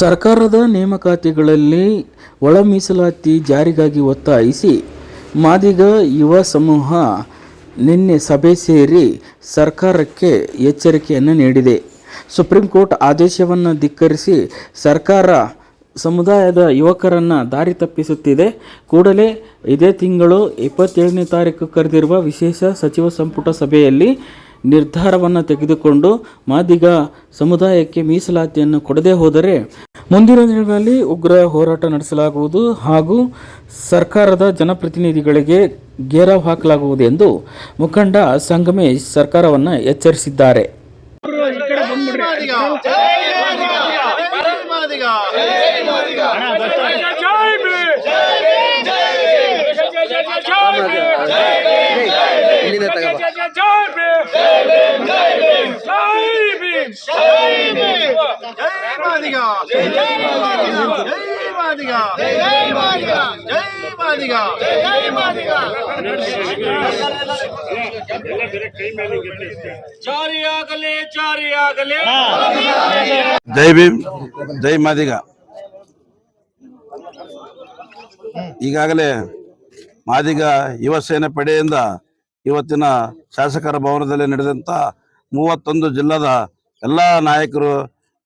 ಸರ್ಕಾರದ ನೇಮಕಾತಿಗಳಲ್ಲಿ ಒಳ ಮೀಸಲಾತಿ ಜಾರಿಗಾಗಿ ಒತ್ತಾಯಿಸಿ ಮಾದಿಗ ಯುವ ಸಮೂಹ ನಿನ್ನೆ ಸಭೆ ಸೇರಿ ಸರ್ಕಾರಕ್ಕೆ ಎಚ್ಚರಿಕೆಯನ್ನು ನೀಡಿದೆ. ಸುಪ್ರೀಂ ಕೋರ್ಟ್ ಆದೇಶವನ್ನು ಧಿಕ್ಕರಿಸಿ ಸರ್ಕಾರ ಸಮುದಾಯದ ಯುವಕರನ್ನು ದಾರಿ ತಪ್ಪಿಸುತ್ತಿದೆ. ಕೂಡಲೇ ಇದೇ ತಿಂಗಳು 27ನೇ ತಾರೀಕು ಕರೆದಿರುವ ವಿಶೇಷ ಸಚಿವ ಸಂಪುಟ ಸಭೆಯಲ್ಲಿ ನಿರ್ಧಾರವನ್ನು ತೆಗೆದುಕೊಂಡು ಮಾದಿಗ ಸಮುದಾಯಕ್ಕೆ ಮೀಸಲಾತಿಯನ್ನು ಕೊಡದೇ ಹೋದರೆ ಮುಂದಿನ ದಿನಗಳಲ್ಲಿ ಉಗ್ರ ಹೋರಾಟ ನಡೆಸಲಾಗುವುದು ಹಾಗೂ ಸರ್ಕಾರದ ಜನಪ್ರತಿನಿಧಿಗಳಿಗೆ ಘೇರಾವ್ ಹಾಕಲಾಗುವುದು ಎಂದು ಮುಖಂಡ ಸಂಗಮೇಶ್ ಸರ್ಕಾರವನ್ನು ಎಚ್ಚರಿಸಿದ್ದಾರೆ. ಜೈ ಭೀಮ್, ಜೈ ಮಾದಿಗ. ಈಗಾಗಲೇ ಮಾದಿಗ ಯುವ ಸೇನೆ ಪಡೆಯಿಂದ ಇವತ್ತಿನ ಶಾಸಕರ ಭವನದಲ್ಲಿ ನಡೆದಂಥ 31 ಜಿಲ್ಲಾದ ಎಲ್ಲ ನಾಯಕರು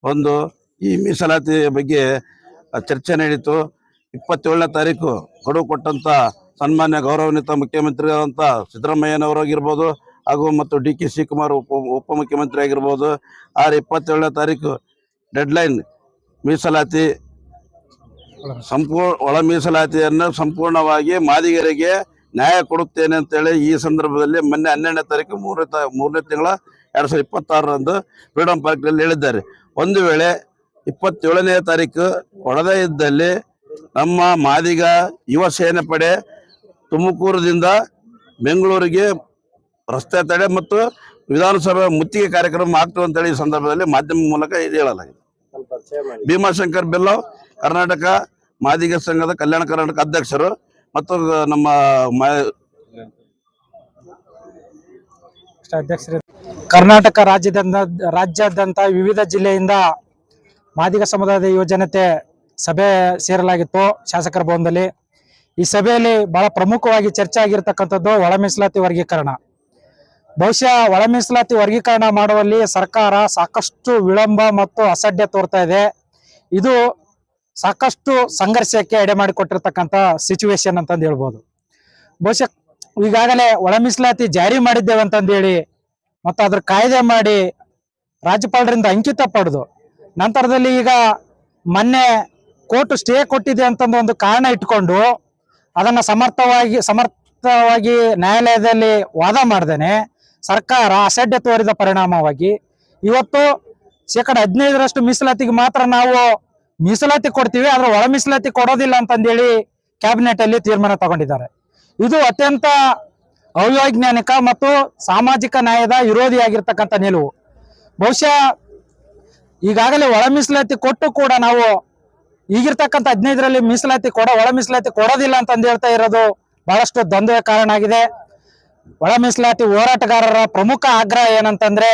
ಒಂದು ಈ ಮೀಸಲಾತಿ ಬಗ್ಗೆ ಚರ್ಚೆ ನಡೀತು. 27ನೇ ತಾರೀಕು ಗಡುವು ಕೊಟ್ಟಂಥ ಸನ್ಮಾನ್ಯ ಗೌರವಾನ್ವಿತ ಮುಖ್ಯಮಂತ್ರಿಗಳಂತ ಸಿದ್ದರಾಮಯ್ಯನವರಾಗಿರ್ಬೋದು ಹಾಗೂ ಮತ್ತು DK ಶಿವಕುಮಾರ್ ಉಪಮುಖ್ಯಮಂತ್ರಿ ಆಗಿರ್ಬೋದು. 27ನೇ ತಾರೀಕು ಡೆಡ್ಲೈನ್ ಮೀಸಲಾತಿ ಒಳ ಮೀಸಲಾತಿಯನ್ನು ಸಂಪೂರ್ಣವಾಗಿ ಮಾದಿಗರಿಗೆ ನ್ಯಾಯ ಕೊಡುತ್ತೇನೆ ಅಂತೇಳಿ ಈ ಸಂದರ್ಭದಲ್ಲಿ ಮೊನ್ನೆ 12ನೇ ತಾರೀಕು 3ನೇ ತಿಂಗಳ 2026ರಂದು ಫ್ರೀಡಂ ಪಾರ್ಕ್ನಲ್ಲಿ ಹೇಳಿದ್ದಾರೆ. ಒಂದು ವೇಳೆ 27ನೇ ತಾರೀಕು ಕೊಡದೇ ಇದ್ದಲ್ಲಿ ನಮ್ಮ ಮಾದಿಗ ಯುವ ಸೇನೆ ಪಡೆ ತುಮಕೂರದಿಂದ ಬೆಂಗಳೂರಿಗೆ ರಸ್ತೆ ತಡೆ ಮತ್ತು ವಿಧಾನಸಭೆ ಮುತ್ತಿಗೆ ಕಾರ್ಯಕ್ರಮ ಆಗ್ತವೆ ಅಂತೇಳಿ ಈ ಸಂದರ್ಭದಲ್ಲಿ ಮಾಧ್ಯಮ ಮೂಲಕ ಇದು ಹೇಳಲಾಗಿದೆ. ಭೀಮಾಶಂಕರ್ ಬೆಲ್ಲವ್ ಕರ್ನಾಟಕ ಮಾದಿಗ ಸಂಘದ ಕಲ್ಯಾಣ ಕರ್ನಾಟಕ ಅಧ್ಯಕ್ಷರು ಮತ್ತು ನಮ್ಮ ಕರ್ನಾಟಕ ರಾಜ್ಯಾದ್ಯಂತ ವಿವಿಧ ಜಿಲ್ಲೆಯಿಂದ ಮಾದಿಗ ಸಮುದಾಯದ ಯುವಜನತೆ ಸಭೆ ಸೇರಲಾಗಿತ್ತು ಶಾಸಕರ ಭವನದಲ್ಲಿ. ಈ ಸಭೆಯಲ್ಲಿ ಬಹಳ ಪ್ರಮುಖವಾಗಿ ಚರ್ಚೆ ಆಗಿರ್ತಕ್ಕಂಥದ್ದು ಒಳ ಮೀಸಲಾತಿ ವರ್ಗೀಕರಣ. ಬಹುಶಃ ಒಳ ಮೀಸಲಾತಿ ವರ್ಗೀಕರಣ ಮಾಡುವಲ್ಲಿ ಸರ್ಕಾರ ಸಾಕಷ್ಟು ವಿಳಂಬ ಮತ್ತು ಅಸಡ್ಡೆ ತೋರ್ತಾ ಇದೆ. ಇದು ಸಾಕಷ್ಟು ಸಂಘರ್ಷಕ್ಕೆ ಎಡೆ ಮಾಡಿಕೊಟ್ಟಿರ್ತಕ್ಕಂಥ ಸಿಚುವೇಶನ್ ಅಂತಂದು ಹೇಳ್ಬೋದು. ಬಹುಶಃ ಈಗಾಗಲೇ ಒಳ ಮೀಸಲಾತಿ ಜಾರಿ ಮಾಡಿದ್ದೇವೆ ಅಂತಂದು ಹೇಳಿ ಮತ್ತು ಅದ್ರ ಕಾಯ್ದೆ ಮಾಡಿ ರಾಜ್ಯಪಾಲರಿಂದ ಅಂಕಿತ ಪಡೆದು ನಂತರದಲ್ಲಿ ಈಗ ಮೊನ್ನೆ ಕೋರ್ಟ್ ಸ್ಟೇ ಕೊಟ್ಟಿದೆ ಅಂತಂದು ಒಂದು ಕಾರಣ ಇಟ್ಕೊಂಡು ಅದನ್ನ ಸಮರ್ಥವಾಗಿ ನ್ಯಾಯಾಲಯದಲ್ಲಿ ವಾದ ಮಾಡ್ದೇನೆ ಸರ್ಕಾರ ಅಸಡ್ಡೆ ತೋರಿದ ಪರಿಣಾಮವಾಗಿ ಇವತ್ತು 15% ಮೀಸಲಾತಿಗೆ ಮಾತ್ರ ನಾವು ಮೀಸಲಾತಿ ಕೊಡ್ತೀವಿ, ಆದ್ರೆ ಒಳ ಮೀಸಲಾತಿ ಕೊಡೋದಿಲ್ಲ ಅಂತಂದೇಳಿ ಕ್ಯಾಬಿನೆಟ್ ಅಲ್ಲಿ ತೀರ್ಮಾನ ತಗೊಂಡಿದ್ದಾರೆ. ಇದು ಅತ್ಯಂತ ಅವೈಜ್ಞಾನಿಕ ಮತ್ತು ಸಾಮಾಜಿಕ ನ್ಯಾಯದ ವಿರೋಧಿಯಾಗಿರ್ತಕ್ಕಂಥ ನಿಲುವು. ಬಹುಶಃ ಈಗಾಗಲೇ ಒಳ ಮೀಸಲಾತಿ ಕೊಟ್ಟು ಕೂಡ ನಾವು ಈಗಿರ್ತಕ್ಕಂಥ 15ರಲ್ಲಿ ಮೀಸಲಾತಿ ಒಳ ಮೀಸಲಾತಿ ಕೊಡೋದಿಲ್ಲ ಅಂತಂದು ಹೇಳ್ತಾ ಇರೋದು ಬಹಳಷ್ಟು ದ್ವಂದ್ವ ಕಾರಣ ಆಗಿದೆ. ಒಳ ಮೀಸಲಾತಿ ಹೋರಾಟಗಾರರ ಪ್ರಮುಖ ಆಗ್ರಹ ಏನಂತಂದ್ರೆ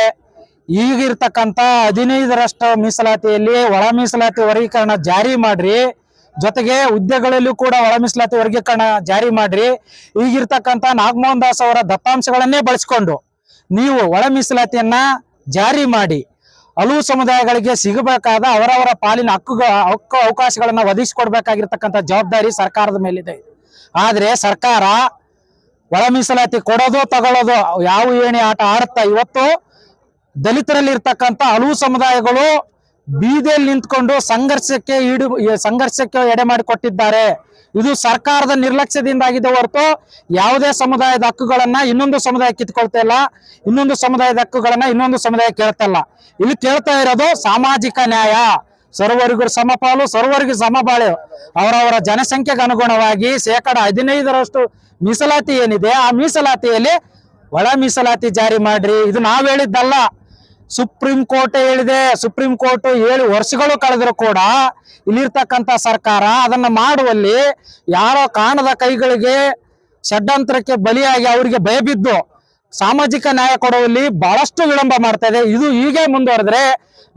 ಈಗಿರ್ತಕ್ಕಂಥ 15% ಮೀಸಲಾತಿಯಲ್ಲಿ ಒಳ ಮೀಸಲಾತಿ ವರ್ಗೀಕರಣ ಜಾರಿ ಮಾಡ್ರಿ, ಜೊತೆಗೆ ಹುದ್ದೆಗಳಲ್ಲೂ ಕೂಡ ಒಳ ಮೀಸಲಾತಿ ವರ್ಗೀಕರಣ ಜಾರಿ ಮಾಡ್ರಿ. ಈಗಿರ್ತಕ್ಕಂಥ ನಾಗಮೋಹನ್ ದಾಸ್ ಅವರ ದತ್ತಾಂಶಗಳನ್ನೇ ಬಳಸಿಕೊಂಡು ನೀವು ಒಳ ಮೀಸಲಾತಿಯನ್ನ ಜಾರಿ ಮಾಡಿ ಹಲವು ಸಮುದಾಯಗಳಿಗೆ ಸಿಗಬೇಕಾದ ಅವರವರ ಪಾಲಿನ ಹಕ್ಕು ಅವಕಾಶಗಳನ್ನ ಒದಗಿಸಿಕೊಡ್ಬೇಕಾಗಿರ್ತಕ್ಕಂಥ ಜವಾಬ್ದಾರಿ ಸರ್ಕಾರದ ಮೇಲಿದೆ. ಆದ್ರೆ ಸರ್ಕಾರ ಒಳ ಮೀಸಲಾತಿ ಕೊಡೋದು ತಗೊಳ್ಳೋದು ಯಾವ ಏಣಿ ಆಟ ಆಡುತ್ತಾ ಇವತ್ತು ದಲಿತರಲ್ಲಿ ಇರ್ತಕ್ಕಂಥ ಹಲವು ಸಮುದಾಯಗಳು ಬೀದಿಯಲ್ಲಿ ನಿಂತ್ಕೊಂಡು ಸಂಘರ್ಷಕ್ಕೆ ಎಡೆ ಮಾಡಿಕೊಟ್ಟಿದ್ದಾರೆ. ಇದು ಸರ್ಕಾರದ ನಿರ್ಲಕ್ಷ್ಯದಿಂದ ಆಗಿದೆ ಹೊರತು ಯಾವುದೇ ಸಮುದಾಯದ ಹಕ್ಕುಗಳನ್ನ ಇನ್ನೊಂದು ಸಮುದಾಯ ಕಿತ್ಕೊಳ್ತಾ ಇಲ್ಲ, ಇನ್ನೊಂದು ಸಮುದಾಯದ ಹಕ್ಕುಗಳನ್ನ ಇನ್ನೊಂದು ಸಮುದಾಯ ಕೇಳ್ತಾ ಇಲ್ಲ. ಇಲ್ಲಿ ಕೇಳ್ತಾ ಇರೋದು ಸಾಮಾಜಿಕ ನ್ಯಾಯ, ಸರ್ವರಿಗೂ ಸಮಪಾಲು, ಸರ್ವರಿಗೂ ಸಮಬಾಳು, ಅವರವರ ಜನಸಂಖ್ಯೆಗೆ ಅನುಗುಣವಾಗಿ 15% ಮೀಸಲಾತಿ ಏನಿದೆ ಆ ಮೀಸಲಾತಿಯಲ್ಲಿ ಒಳ ಮೀಸಲಾತಿ ಜಾರಿ ಮಾಡ್ರಿ. ಇದು ನಾವ್ ಹೇಳಿದ್ದಲ್ಲ, ಸುಪ್ರೀಂ ಕೋರ್ಟ್ ಹೇಳಿದೆ. ಸುಪ್ರೀಂ ಕೋರ್ಟ್ 7 ವರ್ಷಗಳು ಕಳೆದರೂ ಕೂಡ ಇಲ್ಲಿರ್ತಕ್ಕಂಥ ಸರ್ಕಾರ ಅದನ್ನ ಮಾಡುವಲ್ಲಿ ಯಾರೋ ಕಾಣದ ಕೈಗಳಿಗೆ ಷಡ್ಯಂತ್ರಕ್ಕೆ ಬಲಿಯಾಗಿ ಅವರಿಗೆ ಭಯಬಿದ್ದು ಸಾಮಾಜಿಕ ನ್ಯಾಯ ಕೊಡುವಲ್ಲಿ ಬಹಳಷ್ಟು ವಿಳಂಬ ಮಾಡ್ತಾ ಇದೆ. ಇದು ಹೀಗೆ ಮುಂದುವರೆದ್ರೆ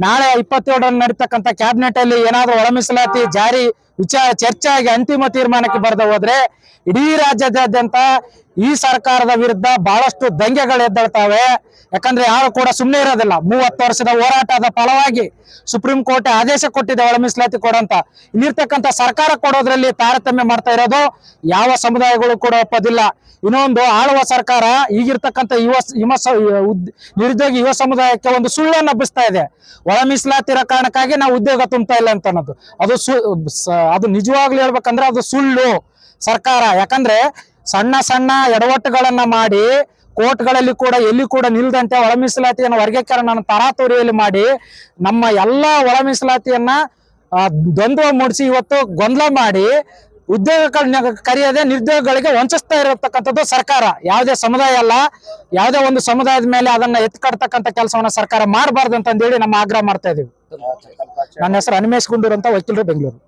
ನಾಳೆ 27ರಂದು ನಡೀತಕ್ಕಂಥ ಕ್ಯಾಬಿನೆಟ್ ಅಲ್ಲಿ ಏನಾದ್ರೂ ಒಳ ಮೀಸಲಾತಿ ಜಾರಿ ಚರ್ಚೆ ಆಗಿ ಅಂತಿಮ ತೀರ್ಮಾನಕ್ಕೆ ಬರೆದ ಹೋದ್ರೆ ಇಡೀ ರಾಜ್ಯಾದ್ಯಂತ ಈ ಸರ್ಕಾರದ ವಿರುದ್ಧ ಬಹಳಷ್ಟು ದಂಗೆಗಳು ಎದ್ದೇಳ್ತಾವೆ. ಯಾಕಂದ್ರೆ ಯಾರು ಕೂಡ ಸುಮ್ಮನೆ ಇರೋದಿಲ್ಲ. 30 ವರ್ಷದ ಹೋರಾಟದ ಫಲವಾಗಿ ಸುಪ್ರೀಂ ಕೋರ್ಟ್ ಆದೇಶ ಕೊಟ್ಟಿದೆ ಒಳ ಮೀಸಲಾತಿ ಕೊಡಂತ. ಇಲ್ಲಿರ್ತಕ್ಕಂಥ ಸರ್ಕಾರ ಕೊಡೋದ್ರಲ್ಲಿ ತಾರತಮ್ಯ ಮಾಡ್ತಾ ಇರೋದು ಯಾವ ಸಮುದಾಯಗಳು ಕೂಡ ಒಪ್ಪೋದಿಲ್ಲ. ಇನ್ನೊಂದು ಆಳುವ ಸರ್ಕಾರ ಈಗಿರ್ತಕ್ಕಂಥ ನಿರುದ್ಯೋಗಿ ಯುವ ಸಮುದಾಯಕ್ಕೆ ಒಂದು ಸುಳ್ಳನ್ನು ಹಬ್ಬಿಸ್ತಾ ಇದೆ. ಒಳ ಮೀಸಲಾತಿ ಇರೋ ಕಾರಣಕ್ಕಾಗಿ ನಾವು ಉದ್ಯೋಗ ತುಂಬತಾ ಇಲ್ಲ ಅಂತ ಅನ್ನೋದು ಅದು ನಿಜವಾಗ್ಲೂ ಹೇಳ್ಬೇಕಂದ್ರೆ ಅದು ಸುಳ್ಳು ಸರ್ಕಾರ. ಯಾಕಂದ್ರೆ ಸಣ್ಣ ಸಣ್ಣ ಎಡವಟ್ಟುಗಳನ್ನ ಮಾಡಿ ಕೋರ್ಟ್ಗಳಲ್ಲಿ ಕೂಡ ಎಲ್ಲಿ ಕೂಡ ನಿಲ್ದಂತೆ ಒಳ ಮೀಸಲಾತಿಯನ್ನು ವರ್ಗೀಕರಣ ತರಾತುರಿಯಲ್ಲಿ ಮಾಡಿ ನಮ್ಮ ಎಲ್ಲ ಒಳ ಮೀಸಲಾತಿಯನ್ನ ದ್ವಂದ್ವ ಮೂಡಿಸಿ ಇವತ್ತು ಗೊಂದಲ ಮಾಡಿ ಉದ್ಯೋಗಗಳನ್ನ ಕರೆಯದೆ ನಿರುದ್ಯೋಗಿಗಳಿಗೆ ವಂಚಿಸ್ತಾ ಇರತಕ್ಕಂಥದ್ದು ಸರ್ಕಾರ. ಯಾವುದೇ ಸಮುದಾಯ ಅಲ್ಲ, ಯಾವುದೇ ಒಂದು ಸಮುದಾಯದ ಮೇಲೆ ಅದನ್ನ ಎತ್ಕಡ್ತಕ್ಕಂಥ ಕೆಲಸವನ್ನ ಸರ್ಕಾರ ಮಾಡಬಾರ್ದು ಅಂತಂದೇಳಿ ನಮ್ಮ ಆಗ್ರಹ ಮಾಡ್ತಾ ಇದೀವಿ. ನನ್ನ ಹೆಸರು ಹನುಮೇಶ್ ಗುಂಡೂರು ಅಂತ, ವಕೀಲರು, ಬೆಂಗಳೂರು.